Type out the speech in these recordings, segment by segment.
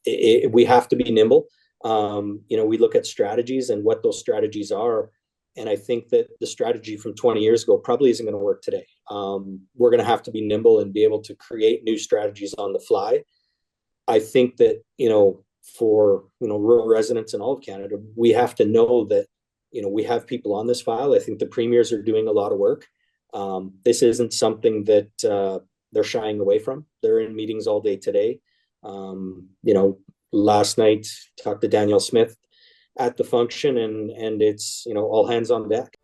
we have to be nimble. We look at strategies and what those strategies are. And I think that the strategy from 20 years ago probably isn't going to work today. We're going to have to be nimble and be able to create new strategies on the fly. I think that, for, rural residents in all of Canada, we have to know that, we have people on this file. I think the premiers are doing a lot of work. This isn't something that they're shying away from. They're in meetings all day today. Last night, talked to Danielle Smith at the function, and it's, all hands on deck.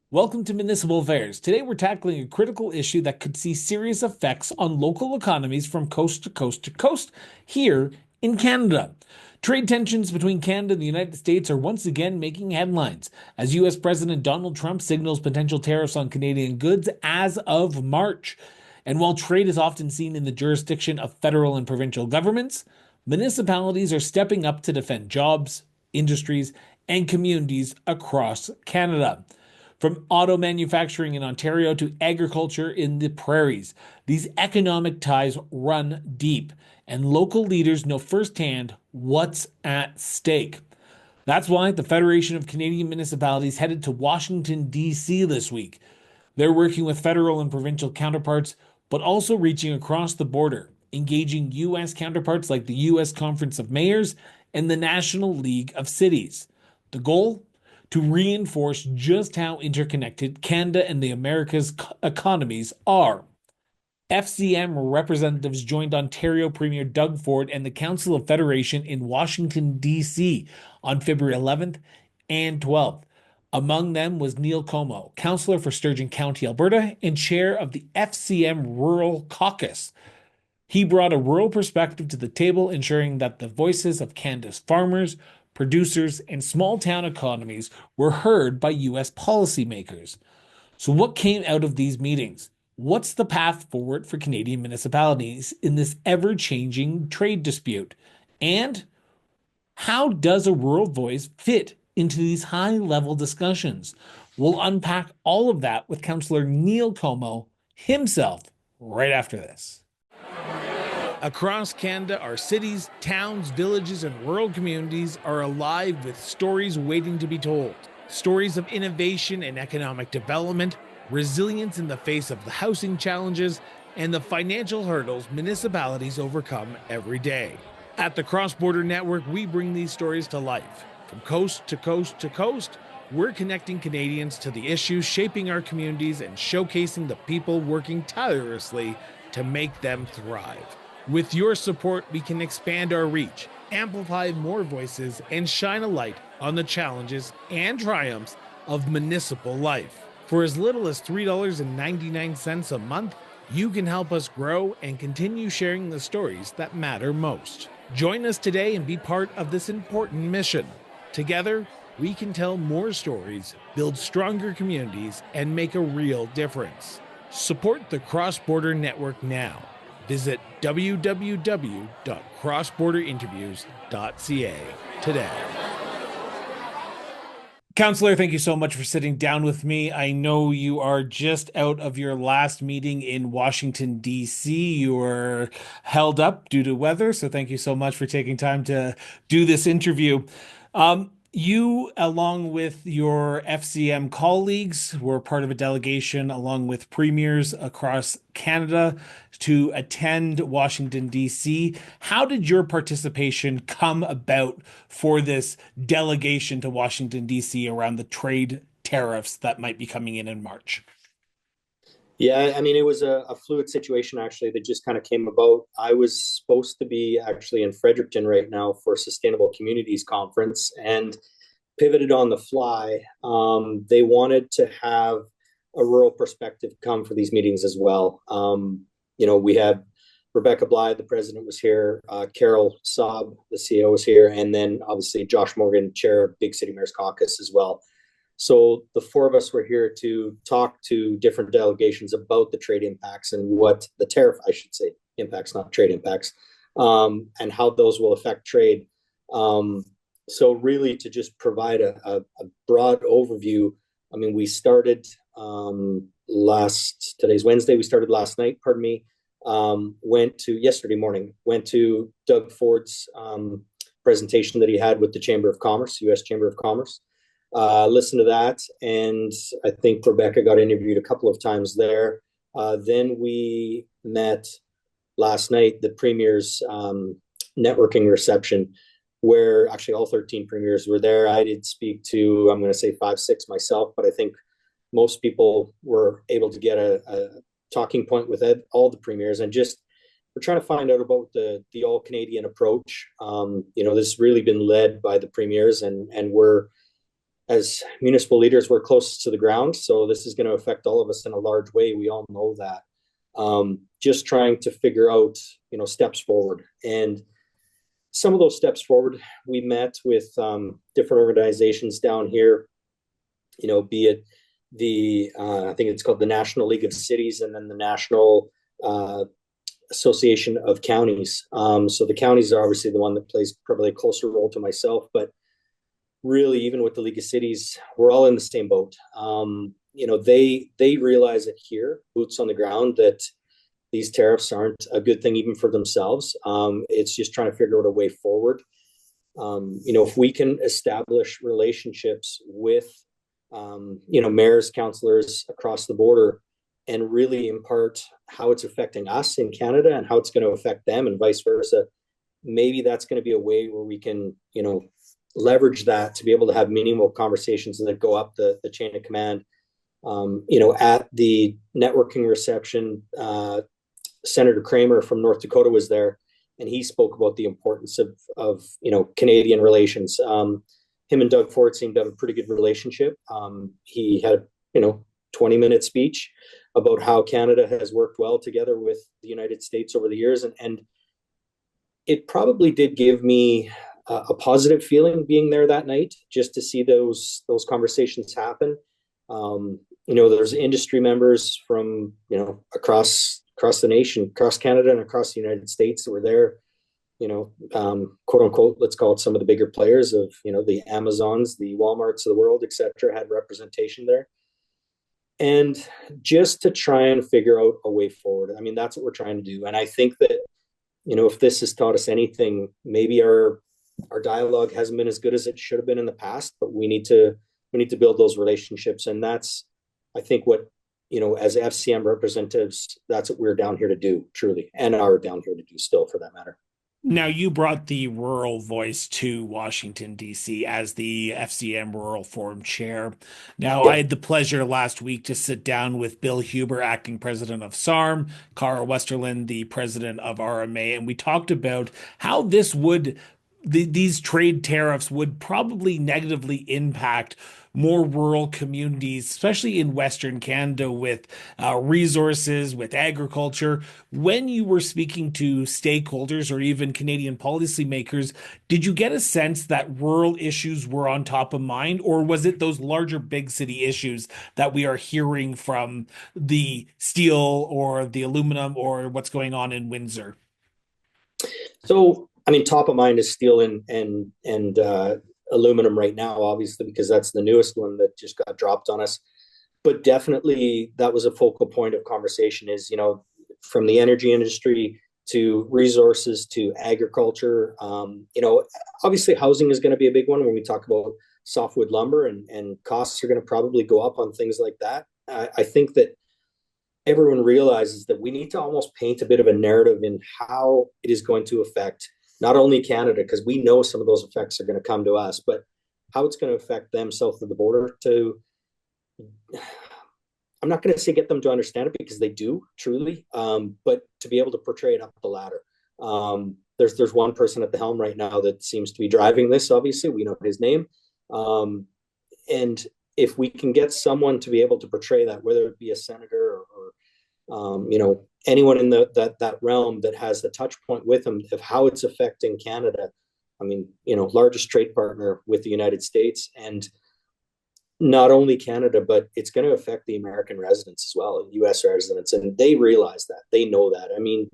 Welcome to Municipal Affairs. Today we're tackling a critical issue that could see serious effects on local economies from coast to coast to coast here in Canada. Trade tensions between Canada and the United States are once again making headlines as U.S. President Donald Trump signals potential tariffs on Canadian goods as of March. And while trade is often seen in the jurisdiction of federal and provincial governments, municipalities are stepping up to defend jobs, industries, and communities across Canada. From auto manufacturing in Ontario to agriculture in the Prairies, these economic ties run deep, and local leaders know firsthand what's at stake. That's why the Federation of Canadian Municipalities headed to Washington, D.C. this week. They're working with federal and provincial counterparts, but also reaching across the border, engaging U.S. counterparts like the U.S. Conference of Mayors and the National League of Cities. The goal? To reinforce just how interconnected Canada and the Americas' economies are. FCM representatives joined Ontario Premier Doug Ford and the Council of Federation in Washington, D.C. on February 11th and 12th. Among them was Neil Comeau, councillor for Sturgeon County, Alberta, and chair of the FCM Rural Caucus. He brought a rural perspective to the table, ensuring that the voices of Canada's farmers, producers, and small-town economies were heard by U.S. policymakers. So what came out of these meetings? What's the path forward for Canadian municipalities in this ever-changing trade dispute? And how does a rural voice fit into these high-level discussions? We'll unpack all of that with Councillor Neil Comeau himself right after this. Across Canada, our cities, towns, villages, and rural communities are alive with stories waiting to be told. Stories of innovation and economic development, resilience in the face of the housing challenges, and the financial hurdles municipalities overcome every day. At the Cross Border Network, we bring these stories to life. From coast to coast to coast, we're connecting Canadians to the issues shaping our communities and showcasing the people working tirelessly to make them thrive. With your support, we can expand our reach, amplify more voices, and shine a light on the challenges and triumphs of municipal life. For as little as $3.99 a month, you can help us grow and continue sharing the stories that matter most. Join us today and be part of this important mission. Together, we can tell more stories, build stronger communities, and make a real difference. Support the Cross Border Network now. Visit www.crossborderinterviews.ca today. Councillor, thank you so much for sitting down with me. I know you are just out of your last meeting in Washington, D.C. You were held up due to weather, so thank you so much for taking time to do this interview. You, along with your FCM colleagues, were part of a delegation along with premiers across Canada to attend Washington, D.C. How did your participation come about for this delegation to Washington, D.C. around the trade tariffs that might be coming in March? Yeah, I mean, it was a fluid situation, actually, that just kind of came about. I was supposed to be actually in Fredericton right now for Sustainable Communities Conference and pivoted on the fly. They wanted to have a rural perspective come for these meetings as well. We had Rebecca Blythe, the president, was here. Carol Saab, the CEO, was here. And then, obviously, Josh Morgan, chair of Big City Mayor's Caucus as well. So the four of us were here to talk to different delegations about the trade impacts and what the tariff, I should say, impacts, not trade impacts, and how those will affect trade. So really to just provide a broad overview, I mean, we started today's Wednesday. We started last night, pardon me. Went to yesterday morning, went to Doug Ford's presentation that he had with the Chamber of Commerce, U.S. Chamber of Commerce. Listened to that, and I think Rebecca got interviewed a couple of times there. Then we met last night, the Premier's networking reception, where actually all 13 premiers were there. I did speak to, I'm going to say 5, 6 myself, but I think most people were able to get a talking point with all the premiers, and just we're trying to find out about the all Canadian approach. This has really been led by the premiers, and we're, as municipal leaders, we're closest to the ground, so this is going to affect all of us in a large way. We all know that. Just trying to figure out, steps forward, and some of those steps forward, we met with different organizations down here, be it I think it's called the National League of Cities, and then the National Association of Counties. So the counties are obviously the one that plays probably a closer role to myself, but really, even with the League of Cities, we're all in the same boat. They realize it here, boots on the ground, that these tariffs aren't a good thing even for themselves. It's just trying to figure out a way forward. If we can establish relationships with, mayors, councillors across the border, and really impart how it's affecting us in Canada and how it's going to affect them and vice versa, maybe that's going to be a way where we can, leverage that to be able to have meaningful conversations that go up the chain of command. At the networking reception, Senator Kramer from North Dakota was there, and he spoke about the importance of Canadian relations. Him and Doug Ford seemed to have a pretty good relationship. He had 20-minute speech about how Canada has worked well together with the United States over the years, and it probably did give me a positive feeling being there that night, just to see those conversations happen. There's industry members from across the nation, across Canada and across the United States that were there. Quote unquote, let's call it some of the bigger players of the Amazons, the Walmarts of the world, etc., had representation there. And just to try and figure out a way forward. I mean, that's what we're trying to do. And I think that if this has taught us anything, maybe our dialogue hasn't been as good as it should have been in the past, but we need to build those relationships. And that's, I think, what, as FCM representatives, that's what we're down here to do, truly, and are down here to do still, for that matter. Now, you brought the rural voice to Washington, D.C. as the FCM Rural Forum chair. Now, I had the pleasure last week to sit down with Bill Huber, acting president of SARM, Carl Westerland, the president of RMA, and we talked about how these trade tariffs would probably negatively impact more rural communities, especially in Western Canada, with resources, with agriculture. When you were speaking to stakeholders or even Canadian policymakers, did you get a sense that rural issues were on top of mind, or was it those larger big city issues that we are hearing from the steel or the aluminum or what's going on in Windsor? So, I mean, top of mind is steel and aluminum right now, obviously, because that's the newest one that just got dropped on us. But definitely, that was a focal point of conversation. Is from the energy industry to resources to agriculture. Obviously, housing is going to be a big one when we talk about softwood lumber, and costs are going to probably go up on things like that. I think that everyone realizes that we need to almost paint a bit of a narrative in how it is going to affect not only Canada, because we know some of those effects are going to come to us, but how it's going to affect them south of the border. I'm not going to say get them to understand it, because they do truly, but to be able to portray it up the ladder. There's one person at the helm right now that seems to be driving this. Obviously, we know his name, and if we can get someone to be able to portray that, whether it be a senator or anyone in that realm that has the touch point with them of how it's affecting Canada. I mean, largest trade partner with the United States, and not only Canada, but it's going to affect the American residents as well, U.S. residents, and they realize that. They know that. I mean,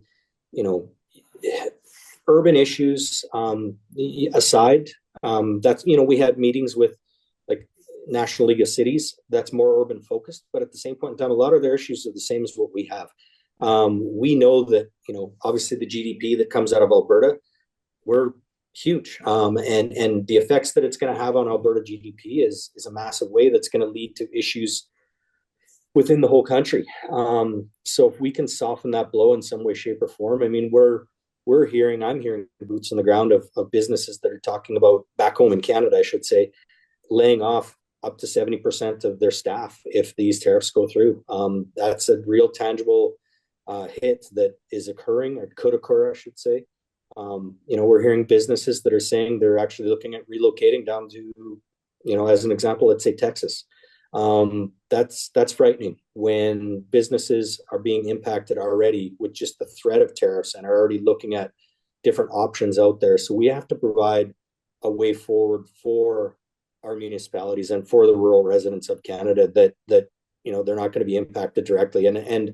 urban issues aside, that's we had meetings with, like, National League of Cities that's more urban focused, but at the same point in time, a lot of their issues are the same as what we have. We know that, obviously the GDP that comes out of Alberta, we're huge. And the effects that it's going to have on Alberta GDP is a massive way that's going to lead to issues within the whole country. So if we can soften that blow in some way, shape, or form, I mean, I'm hearing boots on the ground of businesses that are talking about back home in Canada, I should say, laying off up to 70% of their staff if these tariffs go through. That's a real tangible hit that is occurring or could occur, I should say. We're hearing businesses that are saying they're actually looking at relocating down to, as an example, let's say Texas. That's frightening when businesses are being impacted already with just the threat of tariffs and are already looking at different options out there. So we have to provide a way forward for our municipalities and for the rural residents of Canada that they're not going to be impacted directly. And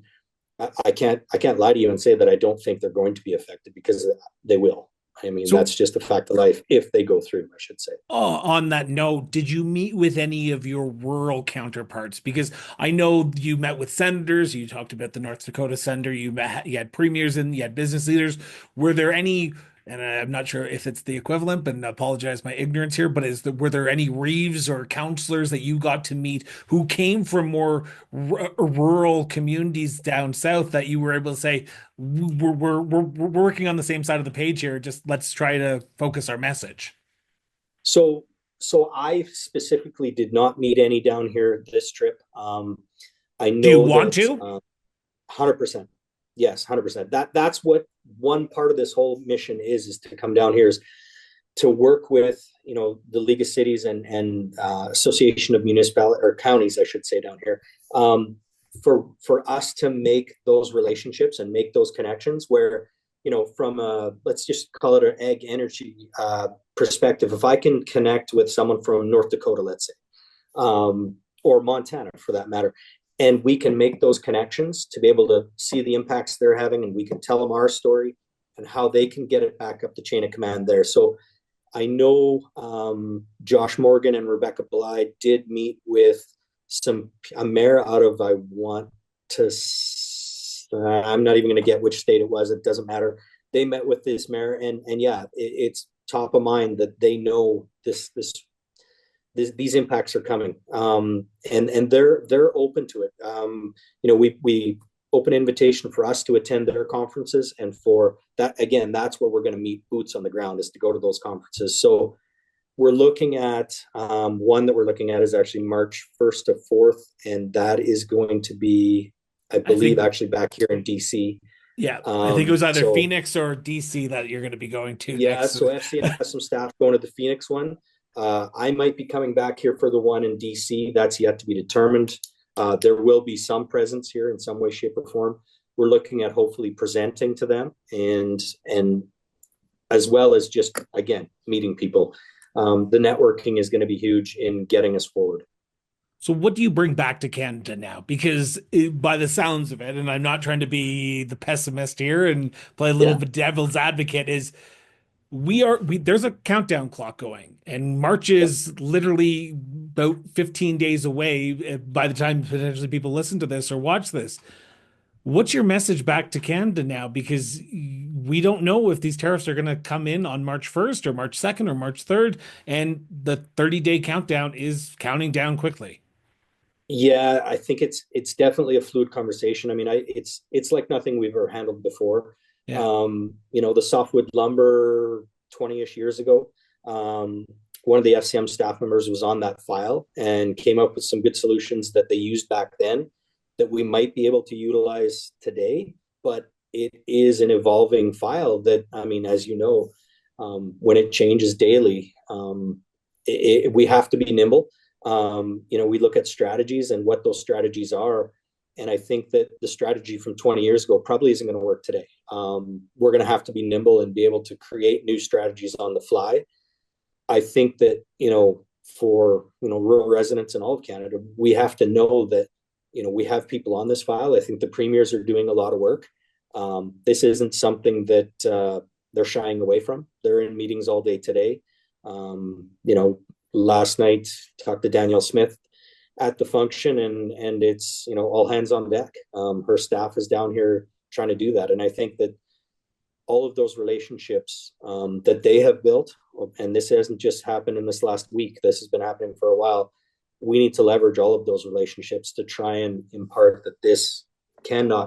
I can't lie to you and say that I don't think they're going to be affected, because they will. I mean, that's just a fact of life if they go through, I should say. On that note, did you meet with any of your rural counterparts? Because I know you met with senators, you talked about the North Dakota senator, you had premiers and you had business leaders. Were there any, and I'm not sure if it's the equivalent, but I apologize my ignorance here, but were there any reeves or counselors that you got to meet who came from more rural communities down south that you were able to say, we're working on the same side of the page here, just let's try to focus our message? So I specifically did not meet any down here this trip. I Do you know want that to? 100%. Yes, 100%. That's what one part of this whole mission is to come down here, is to work with, the League of Cities and Association of Municipalities, or counties, I should say, down here, for us to make those relationships and make those connections where, from a, let's just call it an ag energy perspective, if I can connect with someone from North Dakota, let's say, or Montana for that matter, and we can make those connections to be able to see the impacts they're having, and we can tell them our story and how they can get it back up the chain of command there. So I know Josh Morgan and Rebecca Bly did meet with a mayor out of, I'm not even going to get which state it was. It doesn't matter. They met with this mayor, and yeah, it's top of mind that they know these impacts are coming, and they're open to it. We open invitation for us to attend their conferences, and for that, again, that's where we're going to meet boots on the ground, is to go to those conferences. So we're looking at one that we're looking at is actually March 1st to 4th, and that is going to be, I believe, actually back here in DC. Yeah, I think it was either Phoenix or DC that you're going to be going to next. So FCN has some staff going to the Phoenix one. I might be coming back here for the one in DC. That's yet to be determined. There will be some presence here in some way, shape, or form. We're looking at hopefully presenting to them, and as well as just, again, meeting people. The networking is going to be huge in getting us forward. So what do you bring back to Canada now? Because by the sounds of it, and I'm not trying to be the pessimist here and play a little bit devil's advocate, is there's a countdown clock going, and March is literally about 15 days away by the time potentially people listen to this or watch this. What's your message back to Canada now? Because we don't know if these tariffs are going to come in on March 1st or March 2nd or March 3rd, and the 30-day countdown is counting down quickly. Yeah, I think it's definitely a fluid conversation. I mean, it's like nothing we've ever handled before. Yeah. The softwood lumber 20-ish years ago, one of the FCM staff members was on that file and came up with some good solutions that they used back then that we might be able to utilize today. But it is an evolving file that, I mean, as you know, when it changes daily, we have to be nimble. We look at strategies and what those strategies are. And I think that the strategy from 20 years ago probably isn't going to work today. We're going to have to be nimble and be able to create new strategies on the fly. I think that, for, rural residents in all of Canada, we have to know that, we have people on this file. I think the premiers are doing a lot of work. This isn't something that they're shying away from. They're in meetings all day today. last night talked to Danielle Smith at the function, and it's all hands on deck. Her staff is down here trying to do that, and I think that all of those relationships that they have built, and this hasn't just happened in this last week, this has been happening for a while. We need to leverage all of those relationships to try and impart that this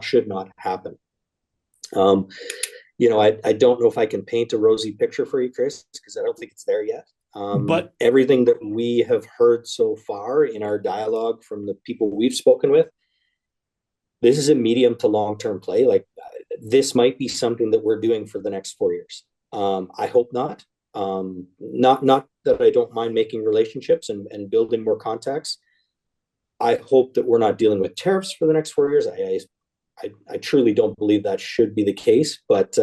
should not happen. I don't know if I can paint a rosy picture for you, Chris, because I don't think it's there yet. But Everything that we have heard so far in our dialogue from the people we've spoken with, this is a medium to long-term play. Like, this might be something that we're doing for the next 4 years. I hope not. Not that I don't mind making relationships and building more contacts. I hope that we're not dealing with tariffs for the next 4 years. I truly don't believe that should be the case, but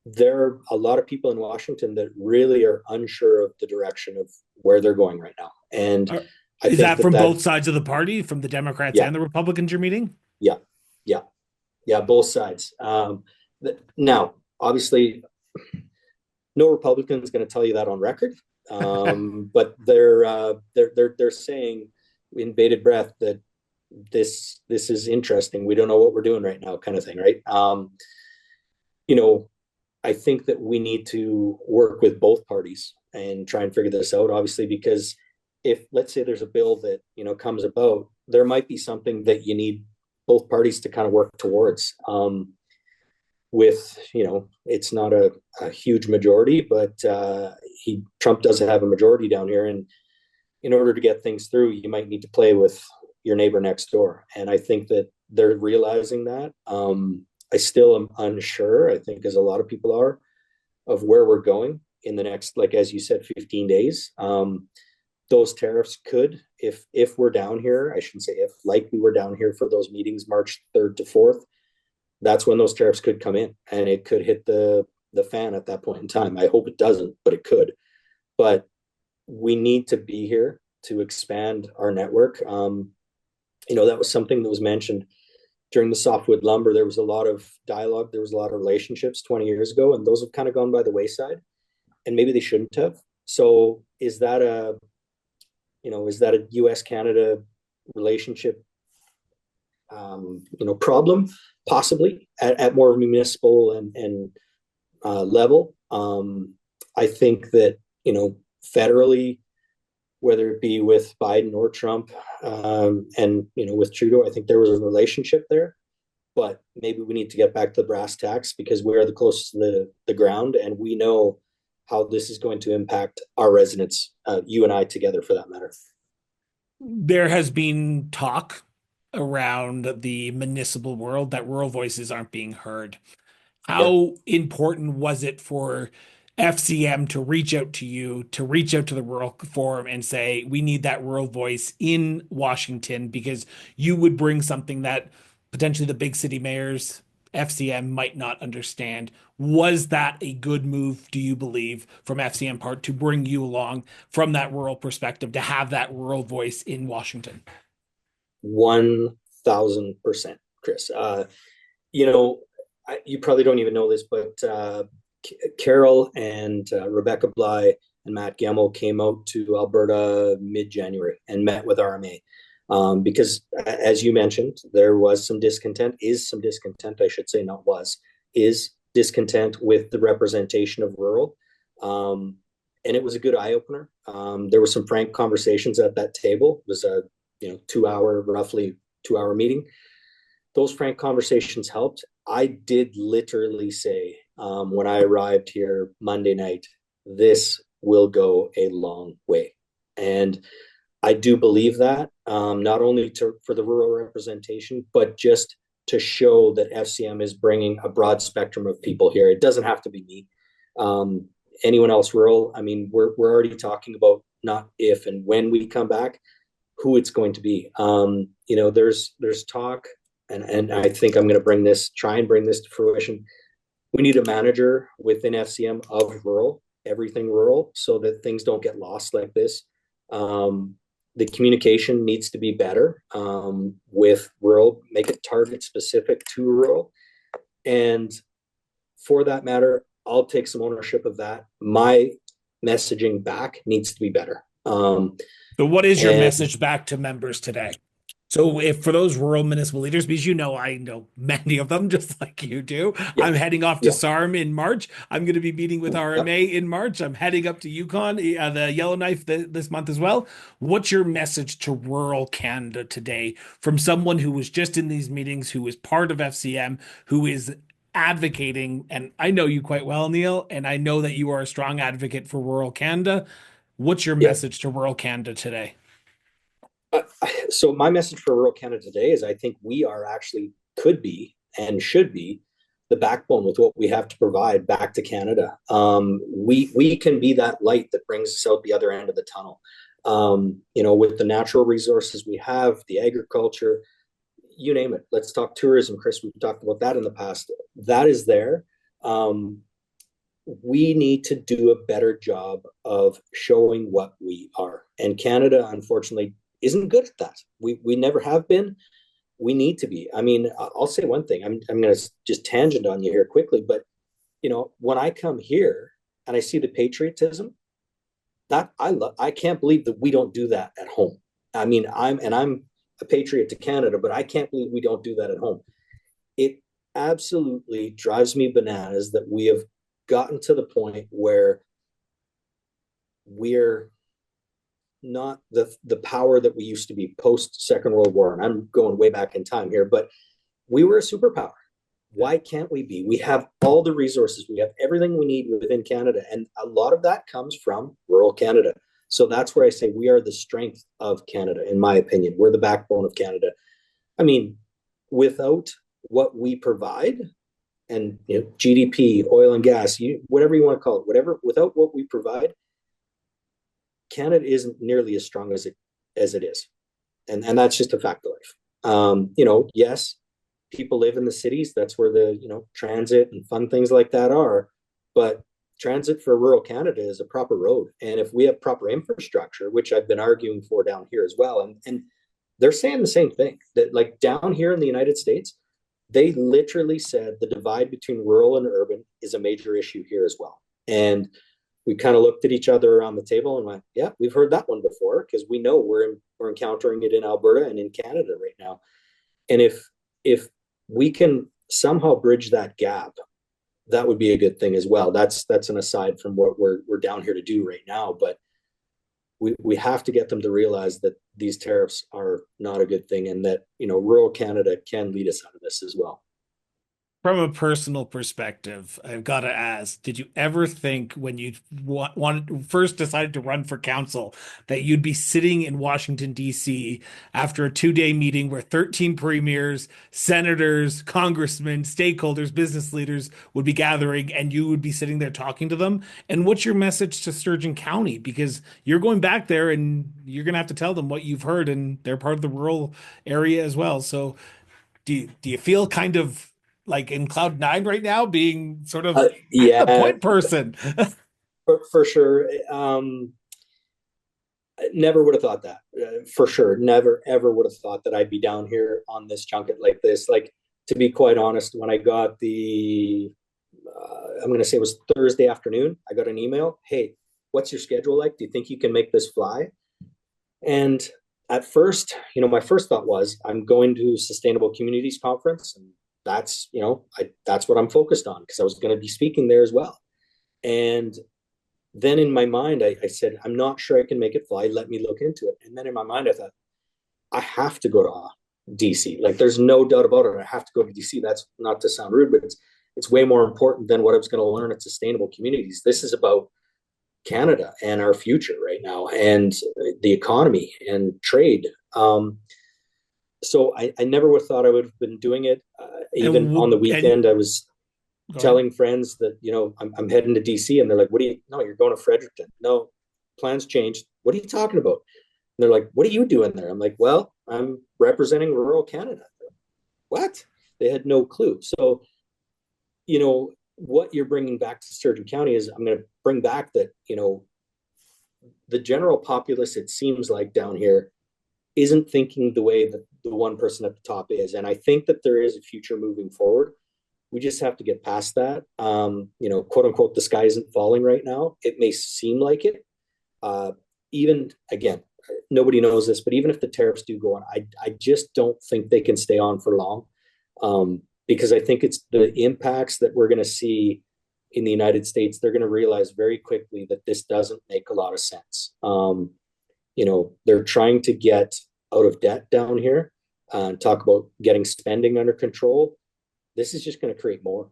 there are a lot of people in Washington that really are unsure of the direction of where they're going right now. And I is think that from both sides of the party, from the Democrats yeah, and the Republicans you're meeting? yeah, yeah, yeah, both sides. Now, obviously, no Republican is going to tell you that on record, but they're saying in bated breath that this is interesting. We don't know what we're doing right now, kind of thing, right? I think that we need to work with both parties and try and figure this out, obviously, because if, let's say, there's a bill that comes about, there might be something that you need both parties to kind of work towards. With it's not a huge majority, but Trump doesn't have a majority down here, and in order to get things through, you might need to play with your neighbor next door. And I think that they're realizing that. I still am unsure, I think, as a lot of people are, of where we're going in the next, like, as you said, 15 days. Those tariffs could, if we're down here, I shouldn't say if, like we were down here for those meetings March 3rd to 4th, that's when those tariffs could come in, and it could hit the fan at that point in time. I hope it doesn't, but it could. But we need to be here to expand our network. That was something that was mentioned during the softwood lumber. There was a lot of dialogue, there was a lot of relationships 20 years ago, and those have kind of gone by the wayside, and maybe they shouldn't have. So is that a US Canada relationship problem? Possibly at more of a municipal and level. I think that federally, whether it be with Biden or Trump, and with Trudeau, I think there was a relationship there, but maybe we need to get back to the brass tacks, because we are the closest to the ground, and we know how this is going to impact our residents, you and I together, for that matter. There has been talk around the municipal world that rural voices aren't being heard. Yeah. How important was it for FCM to reach out to you, to reach out to the Rural Forum and say, we need that rural voice in Washington, because you would bring something that potentially the big city mayors, FCM, might not understand? Was that a good move, do you believe, from FCM part to bring you along from that rural perspective, to have that rural voice in Washington? 1000%, Chris. You probably don't even know this, but Carol and Rebecca Bly and Matt Gemmell came out to Alberta mid-January and met with RMA, because, as you mentioned, there was some discontent, I should say, not was, is discontent with the representation of rural. And it was a good eye-opener. There were some frank conversations at that table. It was a roughly 2 hour meeting. Those frank conversations helped. I did literally say, when I arrived here Monday night, this will go a long way. And I do believe that, not only for the rural representation, but just to show that FCM is bringing a broad spectrum of people here. It doesn't have to be me. Anyone else rural, I mean, we're already talking about not if and when we come back, who it's going to be. There's talk, and I think I'm going to try and bring this to fruition. We need a manager within FCM of rural, everything rural, so that things don't get lost like this. The communication needs to be better, with rural, make it target specific to rural. And for that matter, I'll take some ownership of that. My messaging back needs to be better. So what is your And message back to members today? So if for those rural municipal leaders, because I know many of them just like you do, yeah, I'm heading off to yeah, SARM in March. I'm going to be meeting with yep, RMA in March. I'm heading up to Yukon, the Yellowknife this month as well. What's your message to rural Canada today from someone who was just in these meetings, who is part of FCM, who is advocating? And I know you quite well, Neil, and I know that you are a strong advocate for rural Canada. What's your yep. message to rural Canada today? So my message for rural Canada today is I think we are actually could be and should be the backbone with what we have to provide back to Canada. We can be that light that brings us out the other end of the tunnel. With the natural resources we have, the agriculture, you name it. Let's talk tourism, Chris. We've talked about that in the past. That is there. Um, we need to do a better job of showing what we are. And Canada, unfortunately, isn't good at that. We never have been. We need to be. I mean, I'll say one thing. I'm going to just tangent on you here quickly, but when I come here and I see the patriotism, that I love. I can't believe that we don't do that at home. I mean, I'm a patriot to Canada, but I can't believe we don't do that at home. It absolutely drives me bananas that we have gotten to the point where we're not the power that we used to be post Second World War. And I'm going way back in time here, but we were a superpower. Why can't we be? We have all the resources, we have everything we need within Canada, and a lot of that comes from rural Canada. So that's where I say we are the strength of Canada, in my opinion. We're the backbone of Canada. I mean, without what we provide, and GDP, oil and gas, whatever you want to call it, whatever, without what we provide, Canada isn't nearly as strong as it is, and that's just a fact of life. Yes, people live in the cities. That's where the transit and fun things like that are. But transit for rural Canada is a proper road, and if we have proper infrastructure, which I've been arguing for down here as well, and they're saying the same thing that like down here in the United States, they literally said the divide between rural and urban is a major issue here as well, and we kind of looked at each other around the table and went, yeah, we've heard that one before because we know we're encountering it in Alberta and in Canada right now. And if we can somehow bridge that gap, that would be a good thing as well. That's an aside from what we're down here to do right now, but we have to get them to realize that these tariffs are not a good thing, and that rural Canada can lead us out of this as well. From a personal perspective, I've got to ask, did you ever think when you first decided to run for council that you'd be sitting in Washington, D.C. after a 2-day meeting where 13 premiers, senators, congressmen, stakeholders, business leaders would be gathering and you would be sitting there talking to them? And what's your message to Sturgeon County? Because you're going back there and you're going to have to tell them what you've heard, and they're part of the rural area as well. So do you feel kind of like in cloud nine right now, being sort of I'm the Yeah, point person? for sure. Never would have thought that. For sure, never ever would have thought that I'd be down here on this junket like this. Like, to be quite honest, when I got I'm going to say it was Thursday afternoon, I got an email. Hey, what's your schedule like? Do you think you can make this fly? And at first, my first thought was I'm going to Sustainable Communities Conference, and that's what I'm focused on because I was going to be speaking there as well. And then in my mind, I said, I'm not sure I can make it fly. Let me look into it. And then in my mind, I thought, I have to go to DC. Like, there's no doubt about it. I have to go to DC. That's not to sound rude, but it's way more important than what I was going to learn at Sustainable Communities. This is about Canada and our future right now, and the economy and trade. So I never would have thought I would have been doing it. Even on the And weekend, I was go ahead. telling friends that I'm heading to DC, and they're like, "What do you? No, you're going to Fredericton. No, plans changed. What are you talking about?" And they're like, "What are you doing there?" I'm like, "Well, I'm representing rural Canada." What? They had no clue. So what you're bringing back to Sturgeon County is I'm going to bring back that the general populace, it seems like down here, isn't thinking the way that the one person at the top is, and I think that there is a future moving forward. We just have to get past that. Quote unquote, the sky isn't falling right now. It may seem like it. Uh, Even again, nobody knows this, but even if the tariffs do go on, I just don't think they can stay on for long, because I think it's the impacts that we're going to see in the United States. They're going to realize very quickly that this doesn't make a lot of sense. They're trying to get out of debt down here and talk about getting spending under control. This is just going to create more.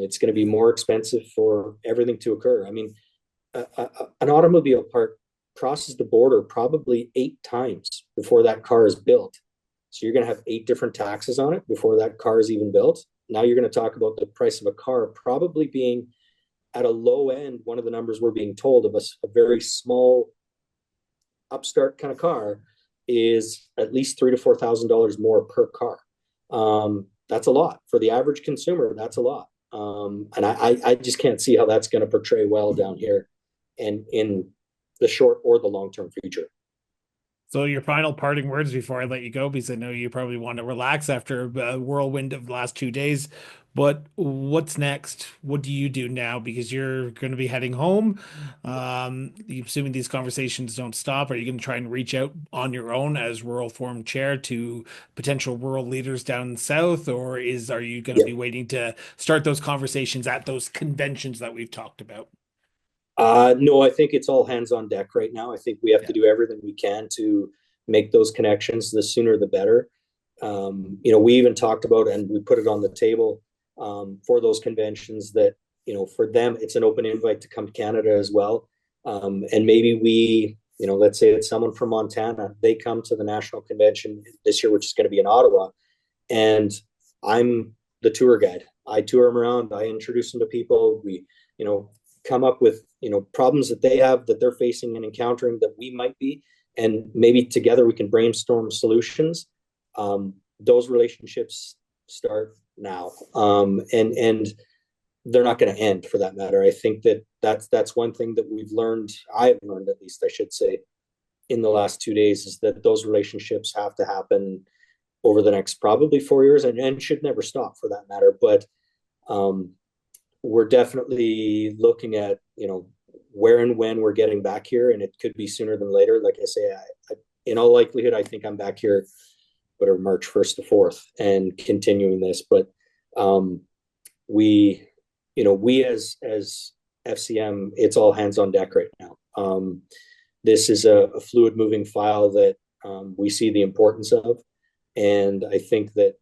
It's going to be more expensive for everything to occur. I mean, an automobile part crosses the border probably 8 times before that car is built. So you're going to have 8 different taxes on it before that car is even built. Now you're going to talk about the price of a car probably being at a low end. One of the numbers we're being told of a very small upstart kind of car is at least $3,000 to $4,000 more per car. That's a lot for the average consumer. That's a lot. And I just can't see how that's going to portray well down here and in the short or the long-term future. So your final parting words before I let you go, because I know you probably want to relax after a whirlwind of the last 2 days. But what's next? What do you do now? Because you're going to be heading home. Assuming these conversations don't stop, are you going to try and reach out on your own as rural forum chair to potential rural leaders down south, or are you going to Yeah. be waiting to start those conversations at those conventions that we've talked about? No, I think it's all hands on deck right now. I think we have to do everything we can to make those connections. The sooner, the better. We even talked about, and we put it on the table for those conventions that, for them, it's an open invite to come to Canada as well. And maybe let's say it's someone from Montana, they come to the national convention this year, which is going to be in Ottawa. And I'm the tour guide. I tour them around. I introduce them to people. We, come up with problems that they have that they're facing and encountering that we might be, and maybe together we can brainstorm solutions. Those relationships start now, and they're not going to end for that matter. I think that's one thing that we've learned. I've learned, at least I should say, in the last 2 days, is that those relationships have to happen over the next probably 4 years, and should never stop for that matter. But we're definitely looking at, where and when we're getting back here, and it could be sooner than later. Like I say, in all likelihood, I think I'm back here, whatever, March 1st to 4th, and continuing this. But we as FCM, it's all hands on deck right now. This is a fluid moving file that we see the importance of, and I think that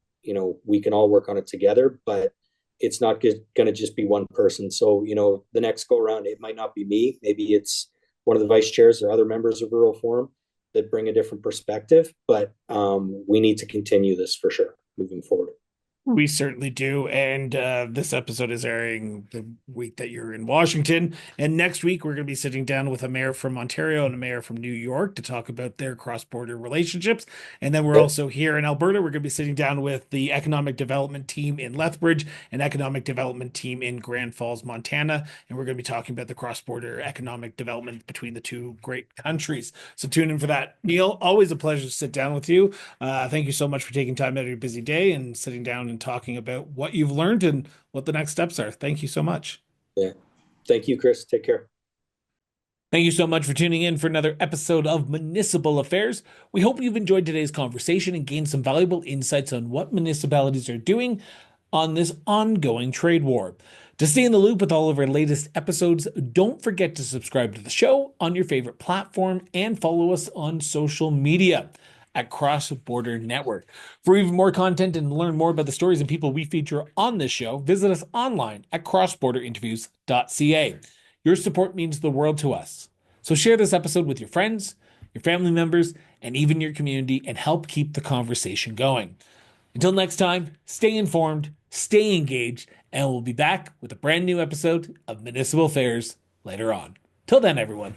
we can all work on it together, but it's not going to just be one person. So, the next go around, it might not be me. Maybe it's one of the vice chairs or other members of Rural Forum that bring a different perspective. But we need to continue this for sure moving forward. We certainly do. And this episode is airing the week that you're in Washington. And next week, we're going to be sitting down with a mayor from Ontario and a mayor from New York to talk about their cross-border relationships. And then we're also here in Alberta. We're going to be sitting down with the economic development team in Lethbridge and economic development team in Grand Falls, Montana. And we're going to be talking about the cross-border economic development between the two great countries. So tune in for that. Neil, always a pleasure to sit down with you. Thank you so much for taking time out of your busy day and sitting down and talking about what you've learned and what the next steps are. Thank you so much. Yeah. Thank you, Chris. Take care. Thank you so much for tuning in for another episode of Municipal Affairs. We hope you've enjoyed today's conversation and gained some valuable insights on what municipalities are doing on this ongoing trade war. To stay in the loop with all of our latest episodes, don't forget to subscribe to the show on your favorite platform and follow us on social media at Cross Border Network. For even more content and learn more about the stories and people we feature on this show, visit us online at crossborderinterviews.ca. Your support means the world to us. So share this episode with your friends, your family members, and even your community, and help keep the conversation going. Until next time, stay informed, stay engaged, and we'll be back with a brand new episode of Municipal Affairs later on. Till then, everyone.